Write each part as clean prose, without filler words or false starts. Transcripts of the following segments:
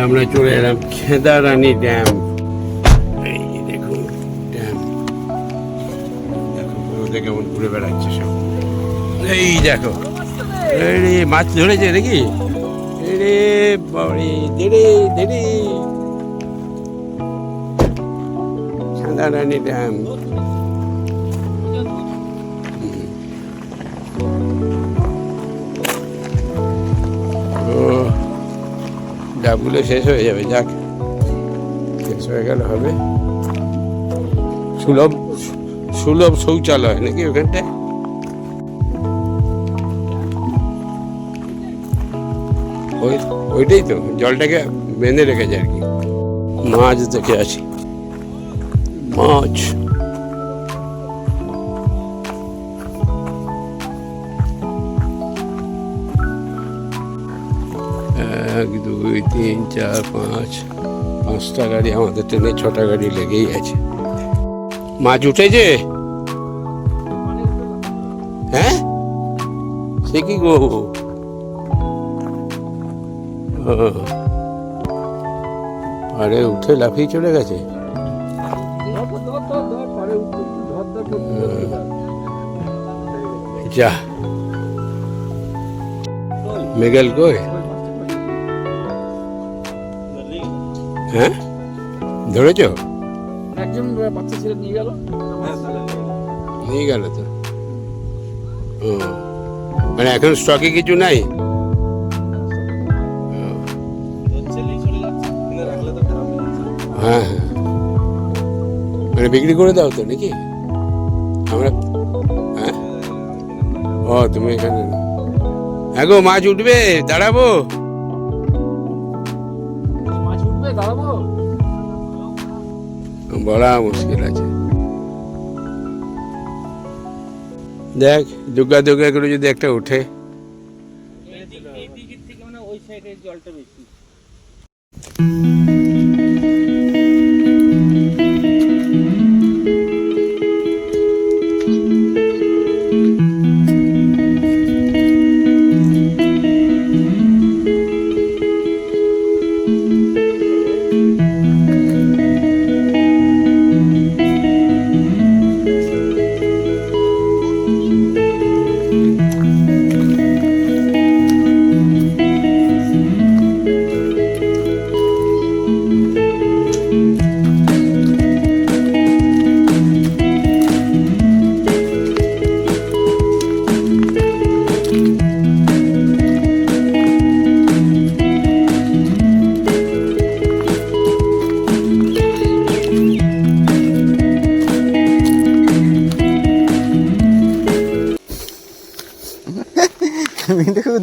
আমরা চলে এলাম খেদারানি ড্যাম। এই দেখুন ড্যাম, দেখো ওদের কেমন ঘুরে বেড়াচ্ছে সব। এই দেখো, এই মাছ ধরেছে নাকি? রে বাড়ি দেড়ে দেড়ে খেদারানি ড্যাম। ডাবগুলো শেষ হয়ে যাবে, যাক শেষ হয়ে গেল হবে। সুলভ সুলভ শৌচালয় নাকি ওখানটায়? ওইটাই তো, জলটাকে বেঁধে রেখেছে আর কি। মাছ দেখে আসি, মাছ। এক দুই তিন চার পাঁচ, পাঁচটা গাড়ি, আমাদের ট্রেনে ছটা গাড়ি লেগেই আছে। মাছ উঠেছে? হ্যাঁ, সে কি গো? আরে উঠে লাফিয়ে চলে গেছে। যা মেঘাল কই? হ্যাঁ, ধরেছ? একজন বাচ্চা ছেলে নিয়ে গেল তো। মানে এখন স্টকে কিছু নাই? হ্যাঁ হ্যাঁ, মানে বিক্রি করে দাও তো নাকি? আমরা হ্যাঁ, ও তুমি এখানে। হ্যাঁ গো, মাছ উঠবে, দাঁড়াবো? মাছ উঠবে, দাঁড়াবো? বলা মুশকিল আছে। দেখ দুর্গা দুর্গা করে যদি একটা উঠে। এই দিকের থেকে মানে ওই সাইডে জলটা বেশি।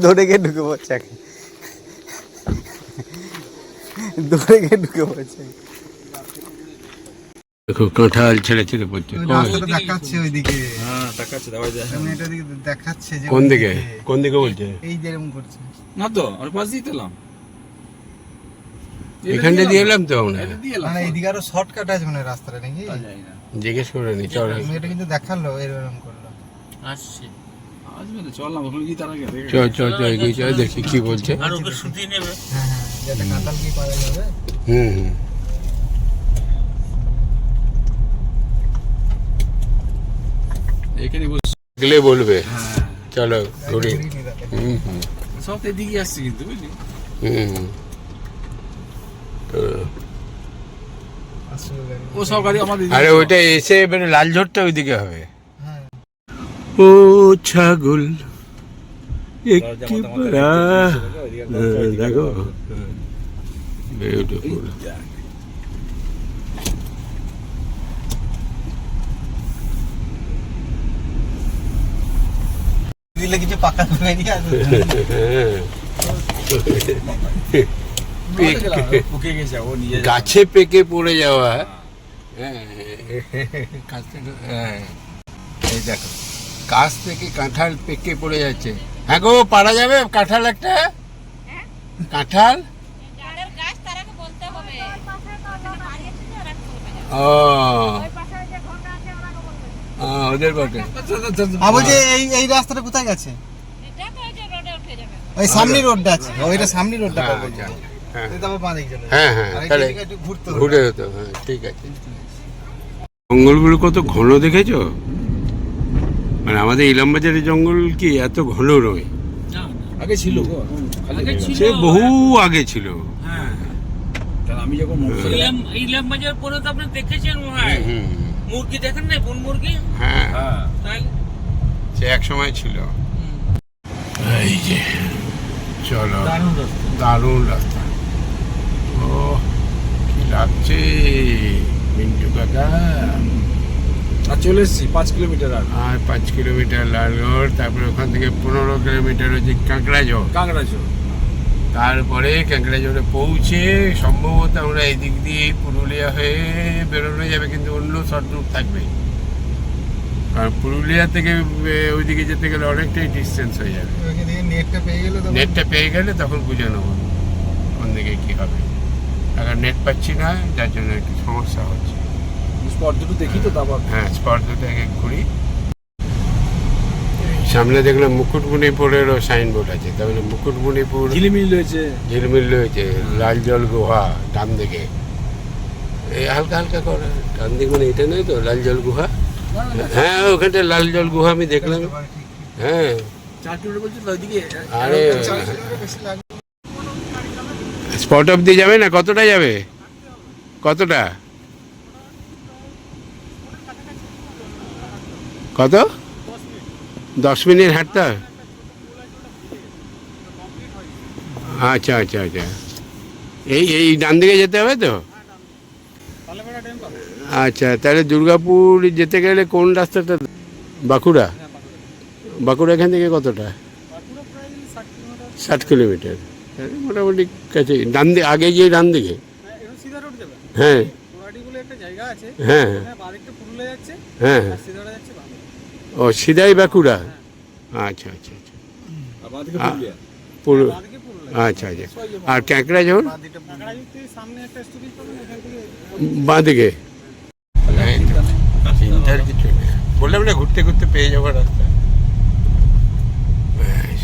দৌড়ে গিয়ে ঢুকে পড়ছে, দৌড়ে গিয়ে ঢুকে পড়ছে। দেখো কাঁঠাল ছেড়ে ছেড়ে পড়ছে। রাস্তাটা দেখাচ্ছে ওইদিকে। হ্যাঁ, দেখাচ্ছে, দাও এটা দিকে দেখাচ্ছে যে কোন দিকে? কোন দিকে বলছে? এই যে এরকম করছে না তো, আর পাশ দিয়ে দিলাম, এখানটা দিয়ে এলাম তো আমরা। মানে এইদিকে আরো শর্টকাট আছে মানে রাস্তাটা নাকি? জিজ্ঞেস করে নি, চল। এটা কিন্তু দেখালো এরকম করলো। আসছে আসবে তো, চল না ওখানে গিয়ে তার আগে চল চল চল এগিয়ে চল, দেখি কি বলছে। আর ওকে শুটিয়ে নেবে। হ্যাঁ হ্যাঁ, যাতে কাঁঠাল কি পাওয়া যাবে। হুম, এখানে গেলে বলবে। চলো ঘুরি। হুম হুম সব এদিকে আসছে কিন্তু, বুঝলি? হুম। ও সব গাড়ি আমাদের। আরে ওইটা এসে এবারে লাল ঝড়টা ওইদিকে হবে। ও ছাগল একটি পাড়া, দেখো বিউটিফুল। দিলে কিছু পাকা করে নিয়ে আসবে। গাছে পেকে পড়ে যাওয়া। এই দেখো, গাছ থেকে কাঁঠাল পেকে পড়ে যাচ্ছে। হ্যাঁ গো, পারা যাবে কাঁঠাল একটা? কাঁঠাল ও ওদের পাশে। বলছে এই রাস্তাটা কোথায় গেছে? ওই সামনে রোডটা আছে, ওইটা সামনে রোডটা। হ্যাঁ তারপর বাঁ দিকে চলে হ্যাঁ হ্যাঁ, আর এই তাহলে দিকে একটু ঘুরতে হবে। ঘুরে হতো, হ্যাঁ ঠিক আছে। জঙ্গলগুলো কত ঘন দেখেছো? মানে আমাদের ইলামবাজারের জঙ্গল কি এত ঘন নয়, না, আগে ছিল গো, আগে ছিল, সে বহু আগে ছিল। হ্যাঁ। কারণ আমি যখন মফস্বলে ইলাম বাজার পরে তো আপনি দেখেছেন মনে হয়। হুম, মুরগি দেখেন না, বন মুরগি, হ্যাঁ হ্যাঁ তাই সে এক সময় ছিল। এই যে চলো, দারুণ রাস্তা। দারুণ রাস্তা। ও কি লাগছে মিন্টু কাকা। আর চলে এসেছি 5 কিলোমিটার আর 5 কিলোমিটার লালগড়, তারপরে ওখান থেকে 15 কিলোমিটার হচ্ছে কাঁকড়াঝোড়। কাঁকড়াঝোড়। তারপরে কাঁকড়াঝোড়ে পৌঁছে সম্ভবত আমরা এদিক দিয়ে পুরুলিয়া হয়ে বেরোনো যাবে, কিন্তু অন্য শর্ট রুট থাকবে। আর পুরুলিয়া থেকে ওইদিকে যেতে গেলে অনেকটাই ডিস্টেন্স হয়ে যাবে। ওইখান থেকে নেটটা পেয়ে গেলে তো নেটটা পেয়ে গেলে তখন বুঝে নেবো কোন দিকে কী হবে। এখন নেট পাচ্ছি না, যার জন্য একটু সমস্যা হচ্ছে। স্পট দুটো দেখি তো তারপর। হ্যাঁ স্পট দুটো এক ঘুরি। সামনে দেখলাম মুকুটমণিপুরেরও সাইনবোর্ড আছে, তাহলে মুকুটমণিপুর ঝিলিমিলি রয়েছে। ঝিলমিল রয়েছে। লাল জল গুহা ডান দিকে, এই হালকা হালকা করে ডান দিক, মানে এটা নয় তো লাল জল গুহা? হ্যাঁ ওখানটা লাল জল গুহা আমি দেখলাম। পারে ঠিক। হ্যাঁ 4 কিলোমিটার বলছি তো ওইদিকে। আরে 4 কিলোমিটার বেশি লাগবে। স্পট অব্দি যাবে না? কতটা যাবে? কতটা? কত? 10 মিনিট হাঁটতে হবে? আচ্ছা আচ্ছা আচ্ছা, এই ডান দিকে যেতে হবে তো? আচ্ছা, তাহলে দুর্গাপুর যেতে গেলে কোন রাস্তাটা? বাঁকুড়া? বাঁকুড়া এখান থেকে কতটা? 60 কিলোমিটার, তাহলে মোটামুটি কাছে। ডান দিকে আগে গিয়ে ডান দিকে? সিধা রোড যাবে। হ্যাঁ পোড়াটি বলে একটা জায়গা আছে। হ্যাঁ হ্যাঁ বাদিকটা পুরুলিয়া যাচ্ছে, হ্যাঁ আর সিধা যাচ্ছে বাঁকুড়া। ও সিধাই বাঁকুড়া? আচ্ছা আচ্ছা আচ্ছা, আর বাঁদিকে পুরুলিয়া। পুরো বাদিকে পুরুলিয়া। আচ্ছা আচ্ছা। আর কাঁকড়াঝোড় বাদিকটা পুরুলিয়া। সামনে একটা স্টপেজ পাবেন, ওখান থেকে বাঁ দিকে? চিন্তার কিছু নেই, বললাম না ঘুরতে ঘুরতে পেয়ে যাবো রাস্তা। ব্যাস,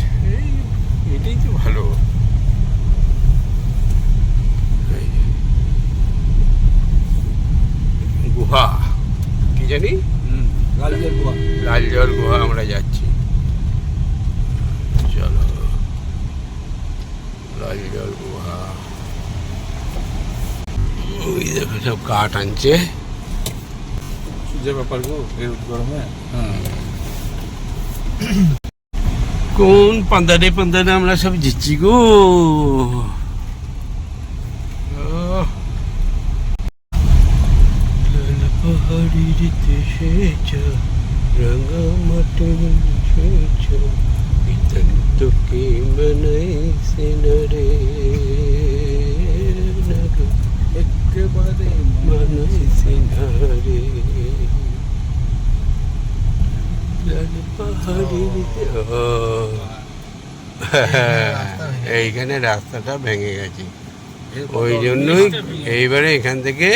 এটাই তো ভালো। এই যে, গুহা কি জানি, লালজল গুহা। লাল জল গুহা আমরা যাচ্ছি। চলো লাল জল গুহা। ওই দেখো সব কাঠ আনছে। যে ব্যাপার গো এই গরমে। কোন পান্দারে পান্দারে আমরা সব জিচ্ছি গো। লাল পাহাড়ির দেশে যা রঙা মাটির সেচ ইতন তোকে মনাইছে না রে, একেবারে মনাইছে না রে। লাল পাহাড়ির এইখানে রাস্তাটা ভেঙে গেছে, ওই জন্যই এইবারে এখান থেকে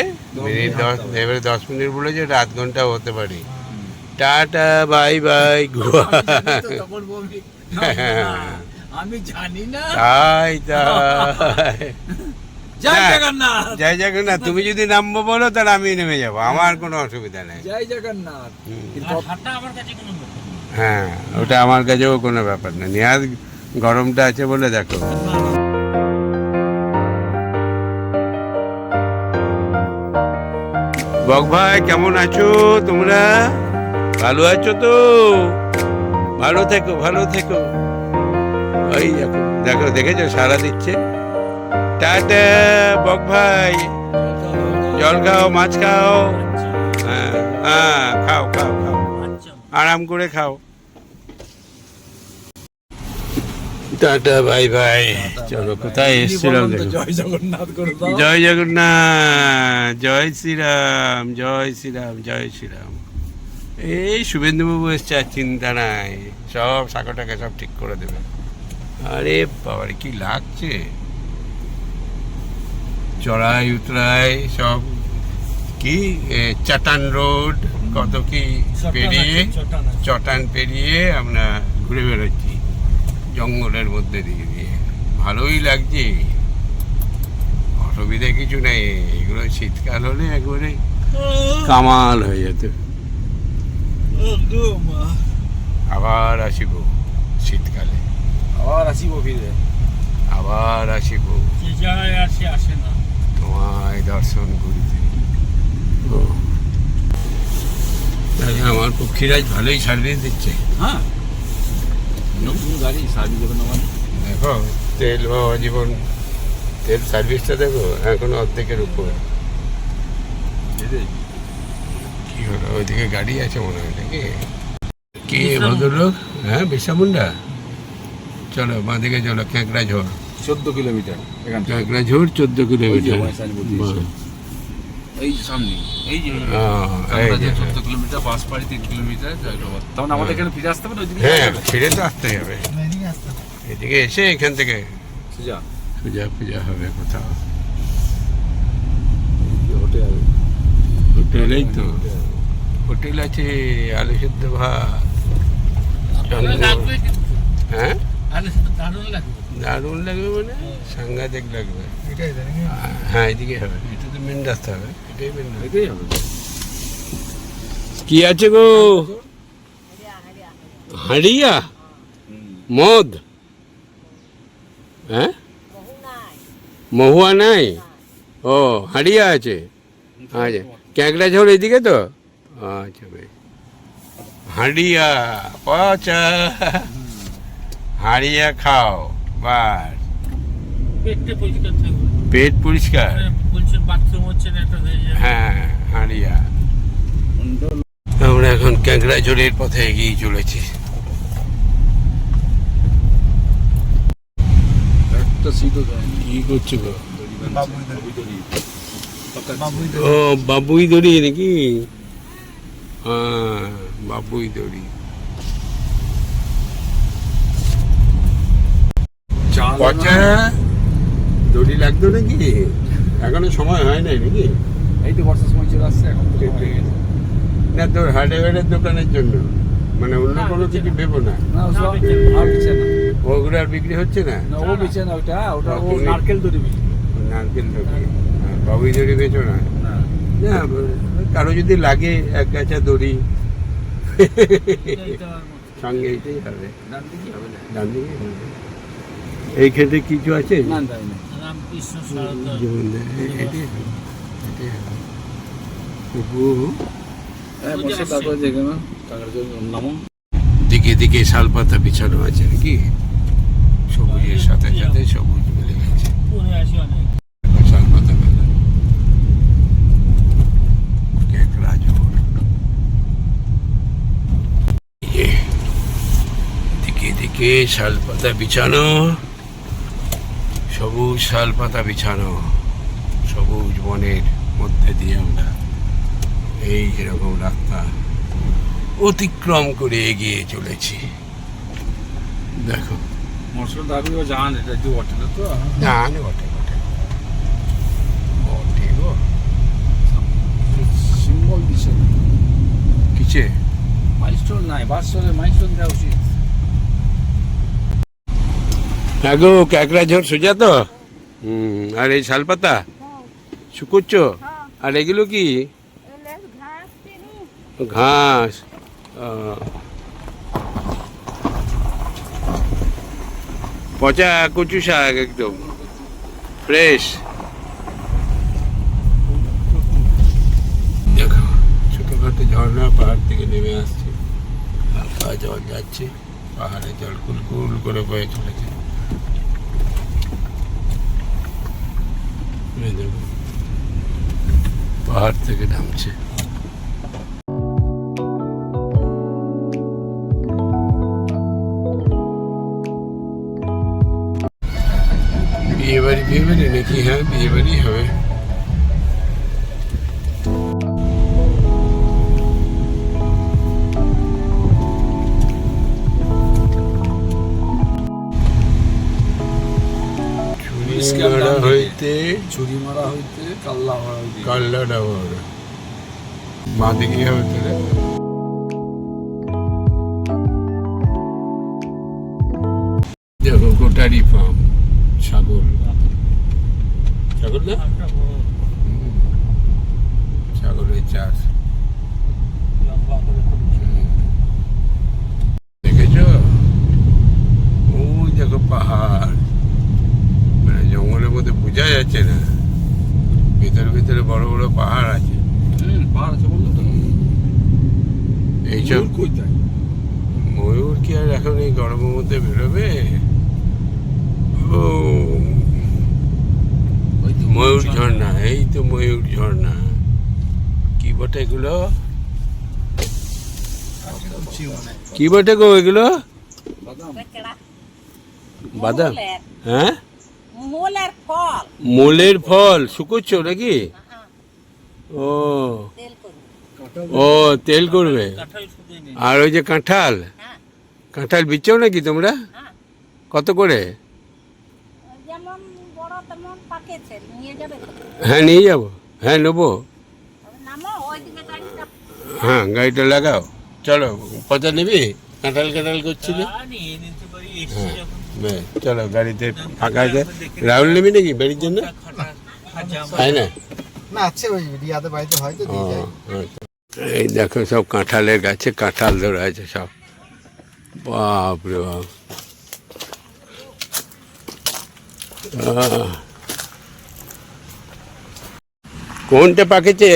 মিনিট 10, এবারে 10 মিনিট বলেছে, এটা আধ ঘন্টা হতে পারে। টাটা বাই বাই গুহা। তখন বলবি আমি জানি না। তাই তাই, জয় হ্যাঁ। জগন্নাথ। জয় জগন্নাথ। তুমি যদি নামবো বলো তাহলে আমি নেমে যাবো, আমার কোনো অসুবিধা নেই। জয় জগন্নাথ। কিন্তু আর হাঁটা আমার কাছে কোনো ব্যাপার না। হ্যাঁ ওটা আমার কাছেও কোনো ব্যাপার না, নেহাত গরমটা আছে বলে দেখো। বক ভাই কেমন আছো তোমরা? ভালো আছো তো? ভালো থেকো ভালো থেকো। ওই দেখো দেখো, দেখেছো সারা দিচ্ছে। টাটা বক ভাই, জল খাও মাছ খাও। হ্যাঁ হ্যাঁ খাও খাও খাও, আচ্ছা, আরাম করে খাও। Tata bye bye. চলো কোথায় এসেছিলাম বলুন তো দেখো। জয় জগন্নাথ করে দাও। জয় জগন্নাথ, জয় শ্রীরাম, জয় শ্রীরাম, জয় শ্রীরাম। এই শুভেন্দুবাবু এসছে, আর চিন্তা নাই, সব সাঁকোটাকে সব ঠিক করে দেবে। আরে বাবারে কি লাগছে, চড়াই উতরাই সব কি চাটান রোড, কত কি পেরিয়ে, চটান পেরিয়ে আমরা ঘুরে বেরোচ্ছি জঙ্গলের মধ্যে দিয়ে দিয়ে। ভালোই লাগছে। অসুবিধা কিছু নেই, এগুলো শীতকাল হলে একবারে কামাল হয়ে যেত। আবার আসিব শীতকালে, আবার আসিব ফিরে। আবার আসিব যে যায় আর সে আসে না। তোমায় দর্শন করিতে। ও, তাহলে আমার পক্ষীরাজ ভালোই সার্ভিস দিচ্ছে। হ্যাঁ, নতুন গাড়ি সার্ভিস দেবেন আমার। দেখো তেল বাবা জীবন, তেল সার্ভিসটা দেখো এখন অর্ধেকের উপর। কি হলো, ওইদিকে গাড়ি আছে মনে হয় নাকি? কে ভদ্রলোক? হ্যাঁ, বিরসা মুন্ডা। চলো বাঁদিকে চলো, ক্যাঁকড়া ঝোড়। 14 কিলোমিটার এখান থেকে। ক্যাঁকড়া ঝোড় 14 কিলোমিটার। এই সামনে এই যে এই যে, 14 কিলোমিটার, বাঁশবাড়ি 3 কিলোমিটার, জয়রাবাদ। তখন আমাদের এখানে ফিরে আসতে হবে না ওইদিকে? হ্যাঁ, ফিরে তো আসতে হবে। এদিকে আসতে হবে। এদিকে এসে এখান থেকে সুজা পূজা পূজা হবে কোথাও। হোটেল। হোটেলেই তো, হোটেল আছে, আলু সিদ্ধ ভাত। লাগবে কিন্তু, হ্যাঁ, আলু সেদ্ধ দারুণ লাগবে। দারুণ লাগবে মানে সাংঘাতিক লাগবে। এটাই দেয় নাকি? হ্যাঁ, এদিকে হবে, এটা তো মেন রাস্তা হবে, এটাই মেন রাস্তা। এটাই হবে। কি আছে গো? হাঁড়িয়া মদ? হ্যাঁ, মহুয়া নাই? ও, হাঁড়িয়া আছে। আচ্ছা, ক্যাঁকড়া ঝোল এদিকে তো? আচ্ছা বেশ। হাঁড়িয়া পচা, হাঁড়িয়া খাও বাস, পেটটা পরিষ্কার থাকবে, পেট পরিষ্কার। বলছে বাথরুম হচ্ছে না, একটা হয়ে যায়। হ্যাঁ, হাঁড়িয়া। আমরা এখন ক্যাঁকড়া ঝোলের পথে এগিয়ে চলেছি। একটা সিটও দেয়। কি করছো গো? বাবুই ও, বাবুই দড়ি নাকি? হ্যাঁ, বাবুই দড়ি। পচা দড়ি লাগতো নাকি? এখনো সময় হয় নাই নাকি? এই তো বর্ষার সময় চলে আসছে, এখন তো হয়ে গেছে। না, তোর হার্ডওয়্যারের দোকানের জন্য, মানে অন্য কোনো কিছু ভেবো না। না ওসব আর বিছে না। ওগুলো আর বিক্রি হচ্ছে না? না ও বিছে না, ওটা ওটা ও তুমি- নারকেল দড়ি বিছে। নারকেল দড়ি, হ্যাঁ, বাবুই দড়ি বেচো না? না, কারো যদি লাগে এক গাছা দড়ি সঙ্গে এইটাই হবে। ডান দিকে হবে না। ডান দিকে হবে। এই ক্ষেত্রে কিছু আছে? না তাই না। রামকৃষ্ণ সারদা জীবন দেয়, এটাই হবে, এটাই হবে। তবুও হ্যাঁ, বসে তারপরে দেখে না টাকার জন্য নামো। দিকে দিকে শালপাতা বিছানো আছে নাকি? সবুজের সাথে সাথে সবুজ মিলে গেছে। পরে আসি অনেক। শালপাতা মেলা, ক্যাঁকড়া ঝোল। দিকে দিকে শালপাতা বিছানো, সবুজ শালপাতা বিছানো, সবুজ বনের মধ্যে দিয়ে আমরা এই যেরকম রাস্তা অতিক্রম করে এগিয়ে চলেছি। দেখো, মশলা দাবিও জান, এটা একটু হোটেল তো। না না, বটে বটে বটে গো। সিম্বল দিছে না। কিসে? মাইলস্টোন নাই, বাসরে মাইলস্টোন দেওয়া উচিত। হ্যাঁ গো, ক্যাঁকড়া ঝোল সোজা তো? আর এই শালপাতা শুকোচ্ছ? আর এগুলো কি? ঘাস। পচা কচু শাক, একদম ফ্রেশ। দেখো, ছোটখাটো ঝর্ণা পাহাড় থেকে নেমে আসছে, হালকা জল যাচ্ছে, পাহাড়ে জল কুলকুল করে বয়ে চলেছে। এই দেখো, পাহাড় থেকে নামছে। বিয়ে বাড়ি নাকি? হ্যাঁ, বিয়ে বাড়ি হবে। চুরিমারা হইতে ছুরি মারা হইতে কাল্লা মারা হইতে। কাল্লা ডাবর বাঁধে কি হবে তাহলে? দেখো, গোটারি ফার্ম, ছাগল ছাগল না? একটা বড় ছাগলের চাষ। লম্বা করে করেছে। দেখেছো? ওই দেখো পাহাড়, মানে জঙ্গলের মধ্যে বোঝা যাচ্ছে না, ভিতরে ভিতরে বড় বড় পাহাড় আছে। পাহাড় আছে বললো তো। এইসব কোথায়? ময়ূর কি আর এখন এই গরমের মধ্যে বেরোবে? ও ময়ূর ঝর্ণা, এই তো ময়ূর ঝর্ণা। কি বটে এগুলো? কি বটে গো এগুলো? বাদাম? হ্যাঁ, মূলের ফল মোলের ফল শুকোচ্ছ নাকি? ও তেল করবে ও, তেল করবে। কাঁঠাল শুকিয়ে নেই। আর ওই যে কাঁঠাল, হ্যাঁ কাঁঠাল বিচ্ছো নাকি তোমরা? হ্যাঁ কত করে? যেমন বড় তেমন পাকেছে নিয়ে যাবে তো? হ্যাঁ নিয়ে যাবো, হ্যাঁ নেবো। তবে নামো ওইদিকে গাড়িটা হ্যাঁ গাড়িটা লাগাও, চলো। কত নিবি? কাঁঠাল কাঁঠাল করছিলে। নিয়ে নিতে পারি, এসছি হ্যাঁ যখন। বেশ, চলো গাড়িতে ফাঁকা আছে। রাহুল নিবি নাকি বাড়ির জন্য? খাটা খাজা তাই না? না আছে ওই রিয়াদের বাড়িতে হয়তো ও, দিয়ে যায়। আচ্ছা। এই দেখো সব কাঁঠালের গাছে কাঁঠাল ধরে আছে সব। বাপরে বাপ। আহ। কোনটা পাকেছে?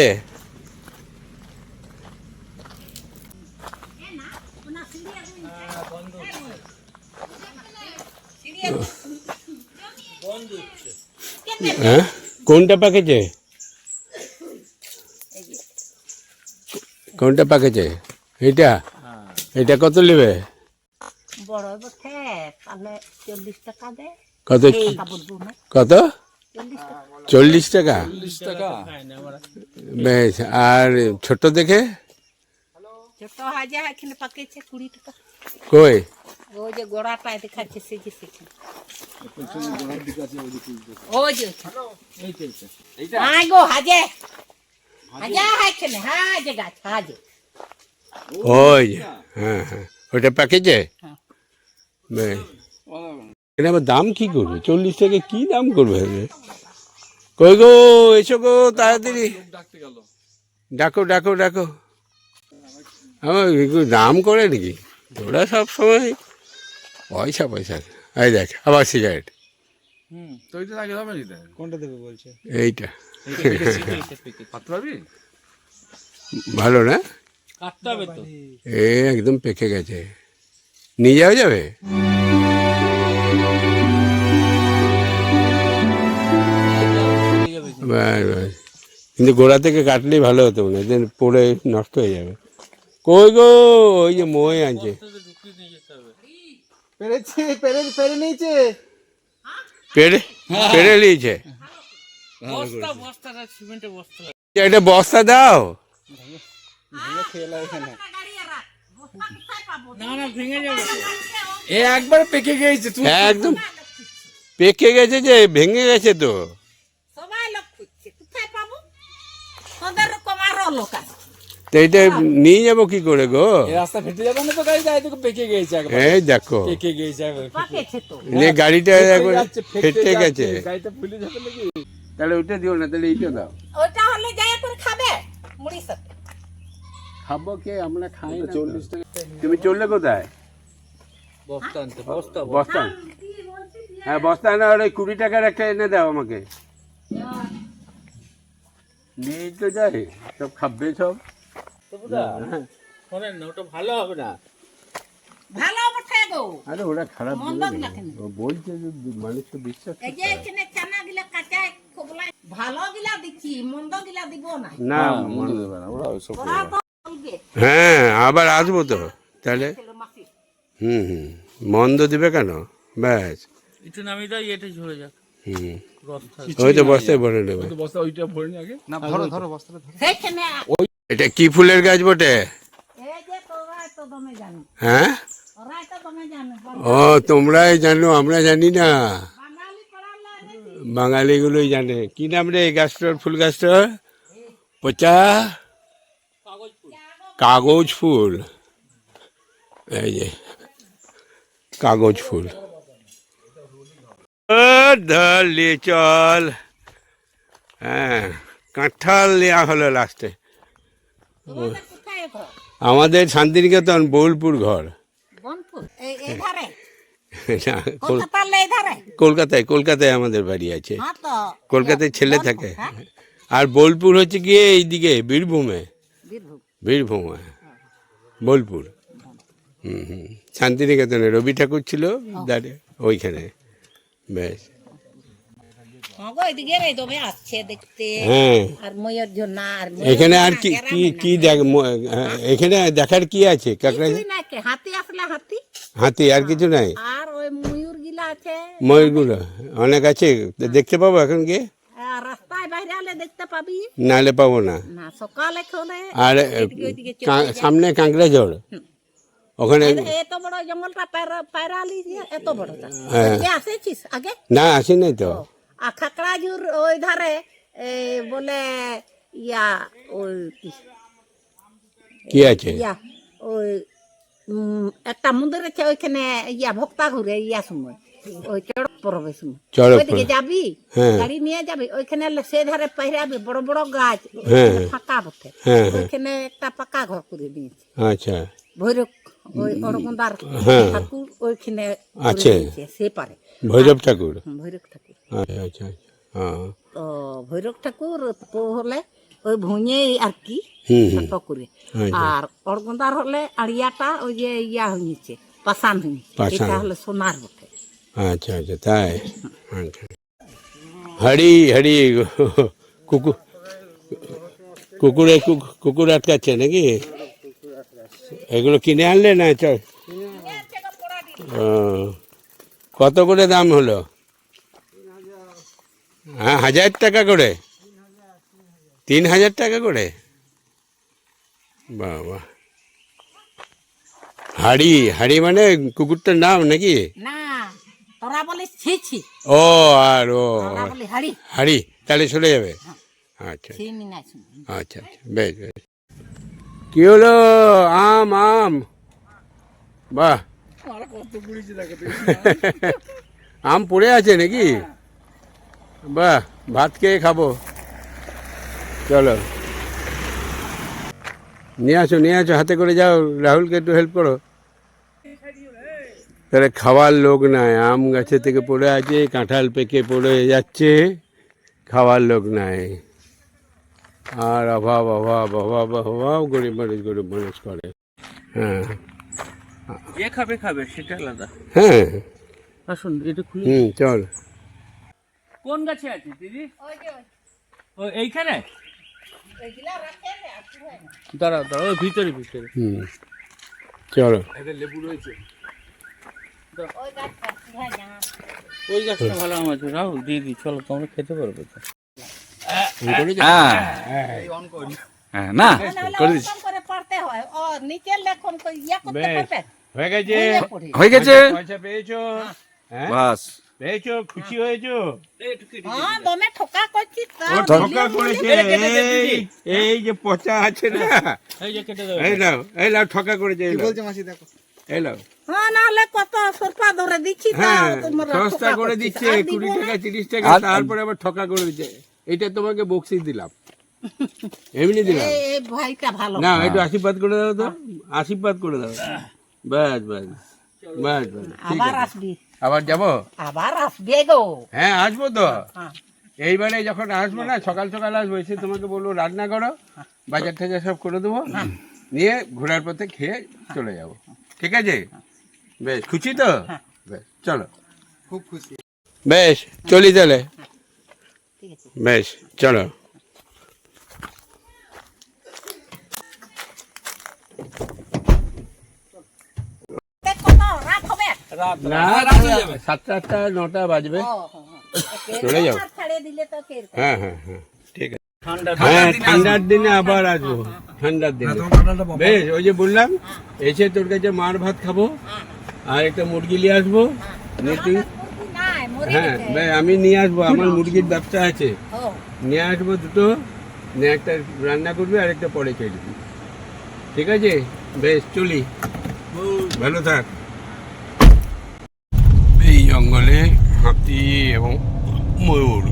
বন্ধ হচ্ছে। হ্যাঁ কোনটা পাকেছে? কোনটা পাকেছে? এটা? এটা কত নেবে? বড় বটে তাহলে 40 টাকা দে কত? টাকা বলবো না কত? 40 টাকা 40 টাকা? টাকা? খায় না আমরা। বেশ, আর ছোট দেখে? ছোট হাজার এখানে পাকেছে 20 টাকা কই? ওই যে গোড়াটায় দেখাচ্ছে সে যে সেখানে ওই যে হ্যাঁ গো হাজে হাজা এখানে হাজে গাছ হাজে ওই যে, হ্যাঁ হ্যাঁ, ওটা পাকেছে? হ্যাঁ। বেশ, এটা আবার দাম কি করবে? 40 টাকা কি দাম করবে? কই গো, এসো গো তাড়াতাড়ি, ডাকতে গেল। ডাকো ডাকো ডাকো। আমার এগুলো দাম করে নাকি? ওরা সব সময় পয়সা পয়সা। এই দেখ আবার সিগারেট, তো ওইটা আগে হবে না? কোনটা দেবে বলছে? এইটা পাততে পারবি? ভালো না? কাটতে হবে তো। এ একদম পেকে গেছে, নিয়ে যাওয়া যাবে? ব্যাস, ব্যাস। কিন্তু গোড়া থেকে কাটলেই ভালো হতো না, দেন পড়ে নষ্ট হয়ে যাবে। কই গো, ওই যে মই আনছে, ঢুকিয়ে নিয়ে যেতে হবে। পেরেছে পেরে নিয়েছে। পেড়ে পেড়ে নিয়েছে। বস্তাটা সিমেন্টের বস্তা। একটা বস্তা দাও। না না ভেঙে যাবে তো। এ একবার পেকে গিয়েছে তুই। একদম পেকে গেছে, যে ভেঙে গেছে তো। সবাই লোক খুঁজছে কোথায় পাবো তোদের রকম আরো লোক আছে তো এটা নিয়ে যাবো কি করে গো? এই রাস্তা ফেটে যাবে না তো গাড়ি যায়, তোকে পেকে গিয়েছে একবার। এই দেখো, পেকে গিয়েছে একবার। পাকেছে তো যে গাড়িটা একবার যাচ্ছে, ফেটে গেছে। গাড়িটা ফুলে যাবে নাকি? তাহলে ওইটা দিও না, তাহলে এইটা দাও। ওইটা হলে যাই করে খাবে মুড়ি সাথে খাবো কে? আমরা খাই না। 40 টাকা। তুমি চললে কোথায়? বস্তা আনতে বস্তা বস্তা? হ্যাঁ বস্তা না, আর ওই 20 টাকার একটা এনে দাও আমাকে। নিয়ে তো যাই, সব খাবে সব। হ্যাঁ। শোনেন না, ওটা ভালো হবে না। ভালো বটে গো আরে ওরা খারাপ মন্দ বলবে না না। কেন? ও বলছে যে মানুষ তো বিশ্বাস এই যে এখানে চানা গিলা কাঁচা খোবলাই ভালো গিলা দিচ্ছি মন্দ গিলা দিব না না। মনে দেবে না ওরা ওইসব। ওরা তো বলবে হ্যাঁ আবার আসবো তো তাহলে। ছেলে মাসি হুম, মন্দ দিবে কেন? ব্যাস। একটু নামিয়ে দাও, এটা ঝরে যাক। হুম, বস্তা ওই তো বস্তায় ভরে নেবে। তো বস্তা ওইটা ভরে নি আগে। না ধরো ধরো বস্তাটা ধরো। সেইখানে এটা কি ফুলের গাছ বটে? এই যে তোরা তো দমে জানো হ্যাঁ, ওরা তো দমে জানো ও তোমরাই জানো, আমরা জানি না। বাঙালি পড়ালা বাঙালিগুলোই জানে। কি নাম রে এই গাছটার, ফুল গাছটার? পচা কাগজ ফুল। এই যে কাগজ ফুল। ধরলি চল, হ্যাঁ, কাঁঠাল নেওয়া হলো লাস্টে। তোমাদের কোথায় ঘর? আমাদের শান্তিনিকেতন বোলপুর ঘর। বনপুর এই ধারে না, কলকাতার এই ধারে। কলকাতায় আমাদের বাড়ি আছে। হ্যাঁ তো কলকাতায় ছেলে বনপুর, থাকে। হ্যাঁ? আর বোলপুর হচ্ছে গিয়ে এইদিকে বীরভূমে। বীরভূম। বোলপুর। হুম। শান্তিনিকেতনে রবি ঠাকুর ছিল দাঁড়িয়ে ওইখানে। বেশ। হ্যাঁ গো, এদিকে এই তবে আসছে দেখতে। হ্যাঁ, আর ময়ূর ঝর্ণা আর এখানে আর কি কি কি এখানে দেখার কি আছে? কাকড়া হাতি আসলে হাতি হাতি, আর কিছু নাই? আর ওই ময়ূর গিলা আছে। ময়ূরগুলো অনেক আছে, দেখতে পাবো এখন গিয়ে? রাস্তায় বাইরে আলে দেখতে পাবি, নাহলে পাবো না। না সকালে খোলে। আর সামনে কাঁকড়া ঝড়, ওখানে এত বড় জঙ্গলটা পায়রালি এত বড়। হ্যাঁ। আসেছিস আগে? না, আসি নাই তো। আর খাকড়াঝুর ওই ধারে বলে ইয়া ওই কি আছে? ইয়া ওই একটা মন্দির আছে ওইখানে, ইয়া ভক্তা ঘুরে ইয়া সময় ওই চড়ক পরবের সময় ওইদিকে যাবি, গাড়ি নিয়ে যাবি, ওইখানে সে ধারে পাইরাবি বড় বড় গাছ, ফাঁকা বটে, ওইখানে একটা পাকা ঘর করে দিয়েছে। আচ্ছা, ভৈরব ওই অরগন্দার ঠাকুর ওইখানে আছে, সে পারে ভৈরব ঠাকুর। ভৈরব ঠাকুর। আচ্ছা আচ্ছা, হ্যাঁ। তো ভৈরব ঠাকুর হলে ওই ভুঁয়ে আর কি ছোট করে, আর অরগন্দার হলে আড়িয়াটা ওই যে ইয়া হয়েছে পাশান হয়েছে, এটা হলে সোনার বটে। আচ্ছা আচ্ছা, তাই। হাড়ি হাড়ি কুকুর আটকাচ্ছে নাকি? এগুলো কিনে আনলে না? চল, কত করে দাম হলো? হ্যাঁ, 1000 টাকা করে? 3000 টাকা করে? বাবা, হাড়ি হাড়ি মানে কুকুরটার নাম নাকি? না, তোরা বলিস ছিছি। ও, আর ও হাড়ি হাড়ি, তাহলে চলে যাবে। আচ্ছা আচ্ছা আচ্ছা, বেশ বেশ। কি হলো? আম আম, বাহ, আম পড়ে আছে নাকি? বাহ, ভাত খেয়ে খাবো। চলো, নিয়ে আসো, হাতে করে যাও। রাহুলকে একটু হেল্প করো। তাহলে খাওয়ার লোক নাই, আম গাছে থেকে পড়ে আছে, কাঁঠাল পেকে পড়ে যাচ্ছে, খাওয়ার লোক নাই। আর অভাব অভাব অভাব অভাব, গরিব মানুষ করে। হ্যাঁ, যে খাবে সেটা আলাদা। হ্যাঁ, আসুন এটা খুলে। চল। কোন গাছে আছে দিদি? ও এইখানে দাঁড়াও, ওই ভিতরে। চলো। লেবু রয়েছে, ওই গাছটা ভালো আম আছে। রাহুল দিদি চলো, তোমরা খেতে পারবে তো। না, হয়ে গেছে। পয়সা পেয়েছো? বাস, পেয়েছো? খুশি হয়েছো? ঠকা করেছে এই যে পচা আছে না, এই নাও ঠকা করেছে। বলছে মাসি দেখো, এই নাও। কত সরপা ধরে দিচ্ছি, হ্যাঁ, সস্তা করে দিচ্ছে, 20 টাকা 30 টাকা, তারপরে আবার ঠকা করে দিচ্ছে। এটা তোমাকে বকশিস দিলাম, এমনি দিলাম। ভাইটা ভালো না, একটু আশীর্বাদ করে দাও তো, আশীর্বাদ করে দাও। বাস বাস বাস বাস, ঠিক আবার আছে। আসবি? আবার যাবো? আবার আসবে গো। হ্যাঁ, আসবো তো। এইবারে যখন আসবো না, সকাল সকাল আসবো, এসে তোমাকে বলবো রান্না করো, বাজার টাজার সব করে দেবো, নিয়ে ঘোরার পথে খেয়ে চলে যাবো। ঠিক আছে? বেশ, খুশি তো? বেশ, চলো। খুব খুশি। বেশ, চলি তাহলে। বেশ, চলো। না, 7টা 8টা 9টা বাজবে, চলে যাও। হ্যাঁ হ্যাঁ হ্যাঁ, ঠিক আছে। হ্যাঁ, ঠান্ডার দিনে আবার আসবো, ঠান্ডার দিনে। বেশ, ওই যে বললাম, এসে তোর কাছে মার ভাত খাবো, আর একটা মুরগি নিয়ে আসবো। হ্যাঁ, বেশ, আমি নিয়ে আসবো, আমার মুরগির ব্যবসা আছে, নিয়ে আসবো দুটো, নিয়ে একটা রান্না করবি আর একটা পরে খেয়ে দিবি। ঠিক আছে? বেশ, চলি, ভালো থাক। এই জঙ্গলে হাতি এবং ময়ূর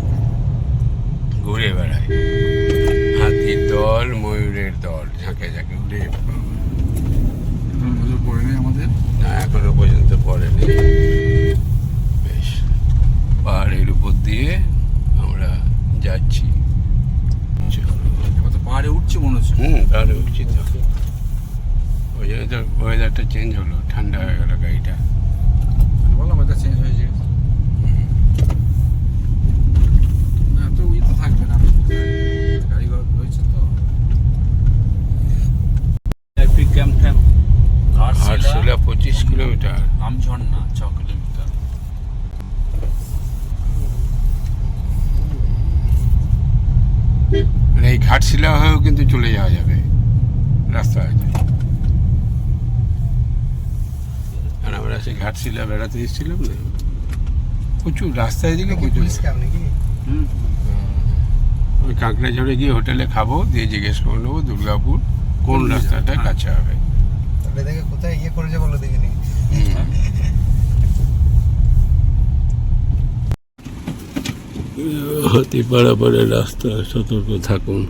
ঘুরে বেড়ায়। দল, ময়ূরের দল ঝাঁকে ঝাঁকে উড়ে। নজর পড়েনি আমাদের। না, এখনো পর্যন্ত পড়েনি। বেশ, পাহাড়ের উপর দিয়ে আমরা যাচ্ছি। চলো। এবার তো পাহাড়ে উঠছি মনে হচ্ছে। পাহাড়ে উঠছি তো। ওই জন্য তো ওয়েদারটা চেঞ্জ হলো, ঠান্ডা হয়ে গেল গাড়িটা। বললাম ওয়েদার চেঞ্জ হয়েছে। না তো ওই তো থাকবে না, গাড়ি রয়েছে তো। পিক ক্যাম্পটা ঘাটশিলা 25 কিলোমিটার। আমঝর্ণা 6 কিলোমিটার। এই ঘাটশিলা হয়েও কিন্তু চলে যাওয়া যাবে, রাস্তা আছে। আর আমরা সেই ঘাটশিলা বেড়াতে এসেছিলাম না, প্রচুর রাস্তায় দিকে প্রচুর। ওই কাঁকড়াঝড়ে গিয়ে হোটেলে খাবো, দিয়ে জিজ্ঞেস করে নেবো দুর্গাপুর কোন রাস্তাটা কাছে হবে। তাহলে দেখে কোথায় ইয়ে করেছে বলো দেখিনি। হাতি পাড়াপাড়ের রাস্তা, সতর্ক থাকুন।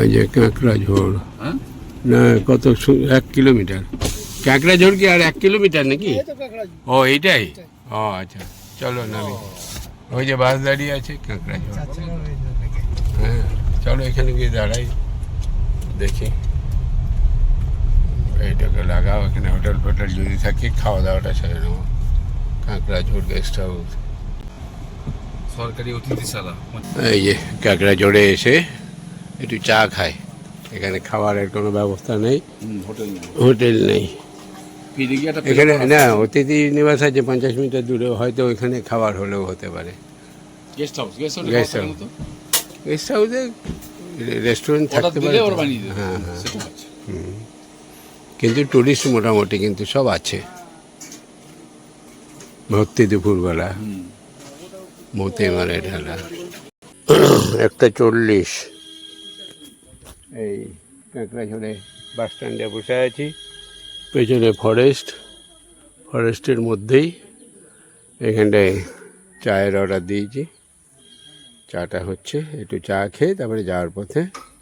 এই যে কাঁকড়াঝড়, না কত 1 কিলোমিটার। কাঁকড়াঝড় কি আর 1 কিলোমিটার নাকি? ও এইটাই, ও আচ্ছা, চলো নামি। ওই যে বাস দাঁড়িয়ে আছে কাঁকড়াঝড়। হ্যাঁ চলো এখানে গিয়ে দাঁড়াই, দেখি। এইটাকে লাগাও, এখানে হোটেল ফোটেল যদি থাকে খাওয়া দাওয়াটা সেরে নেবো। কাঁকড়াঝড় গেস্ট হাউস, সরকারি অতিথিশালা। এই যে কাঁকড়াঝড়ে এসে একটু চা খায়। এখানে খাবারের কোনো ব্যবস্থা নেই, হোটেল নেই। হোটেল নেই ফিরে গিয়ে একটা এখানে। না, অতিথি নিবাস আছে 50 মিটার দূরে, হয়তো ওইখানে খাবার হলেও হতে পারে। Guest house, guest house, guest হাউসে রেস্টুরেন্ট থাকতে পারে। হ্যাঁ হ্যাঁ, কিন্তু টুরিস্ট মোটামুটি কিন্তু সব আছে। ভর্তি দুপুরবেলা, মতে মারে ঢালা। 1:40। এই কাঁকড়াঝড়ে বাস স্ট্যান্ডে বসে আছি, পেছনে ফরেস্টের মধ্যেই। এখানটায় চায়ের অর্ডার দিয়েছি, চাটা হচ্ছে। একটু চা খেয়ে তারপরে যাওয়ার পথে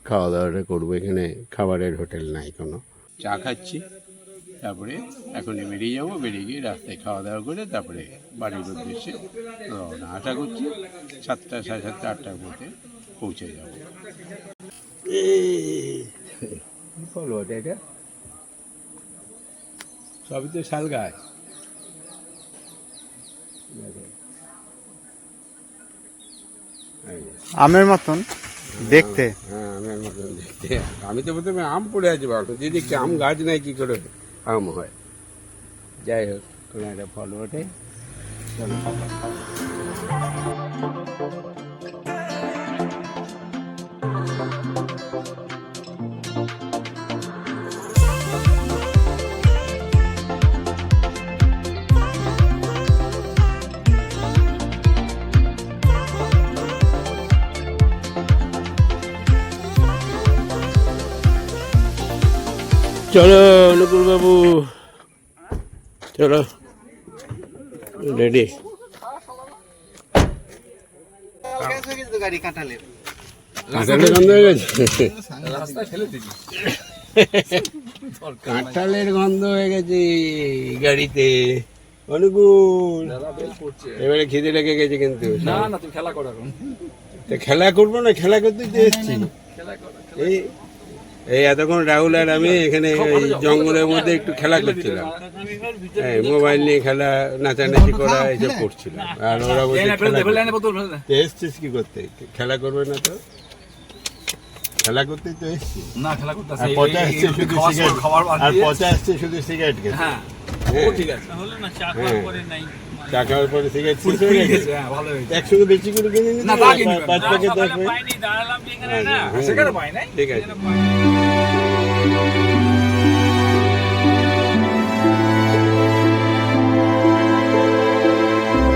খাওয়া দাওয়াটা করবো। এখানে খাবারের হোটেল নাই কোনো। চা খাচ্ছি, তারপরে এখন বেরিয়ে যাবো। বেরিয়ে গিয়ে রাস্তায় খাওয়া দাওয়া করে তারপরে বাড়ির উদ্দেশ্যে রওনা। আশা করছি 7টা, 7:30, 8টার মধ্যে পৌঁছে যাবো। কি ফল ওটা? এটা সবই তো শাল গাছ। আমের মতন দেখতে। হ্যাঁ, আমের মতন দেখতে। আমি তো প্রথমে আম পড়ে আছি, ভাবতো যে দেখছি আম গাছ নাই, কি করে আম হয়। যাই হোক, কোনো একটা ফল ওঠে। চলো অনুকূল বাবু, চলো রেডি। গাড়ি কাঁঠালের কাঁঠালের গন্ধ হয়ে গেছে, রাস্তায় ফেলে দিবি। কাঁঠালের গন্ধ হয়ে গেছে গাড়িতে। অনুকূল, এবারে খিদে লেগে গেছে কিন্তু। না না, তুই খেলা কর এখন। তো খেলা করবো না, খেলা করতেই তো এসছি। এই এতক্ষণ রাহুল আর আমি এখানে জঙ্গলের মধ্যে একটু খেলা করছিলাম। হ্যাঁ, মোবাইল নিয়ে খেলা, নাচানাচি করা, এইসব করছিলাম। আর ওরা বলছে এসছিস কি করতে? খেলা করবে না তো? খেলা করতেই তো এসছি। না খেলা করতে আর পচা এসছে শুধু সিগারেট, আর পচা এসছে শুধু সিগারেট খেতে। হ্যাঁ ঠিক আছে, হলো না, চা খাওয়ার পরে নাই। চা খাওয়ার পরে সিগারেট শেষ হয়ে গেছে। হ্যাঁ ভালো হয়েছে। একসঙ্গে বেশি করে কিনে নিতে না, তা কিনবে না। 5 প্যাকেট 10 প্যাকেট। পাইনি, দাঁড়ালাম যেখানে না। হুম, সেখানে পাই নাই। ঠিক আছে।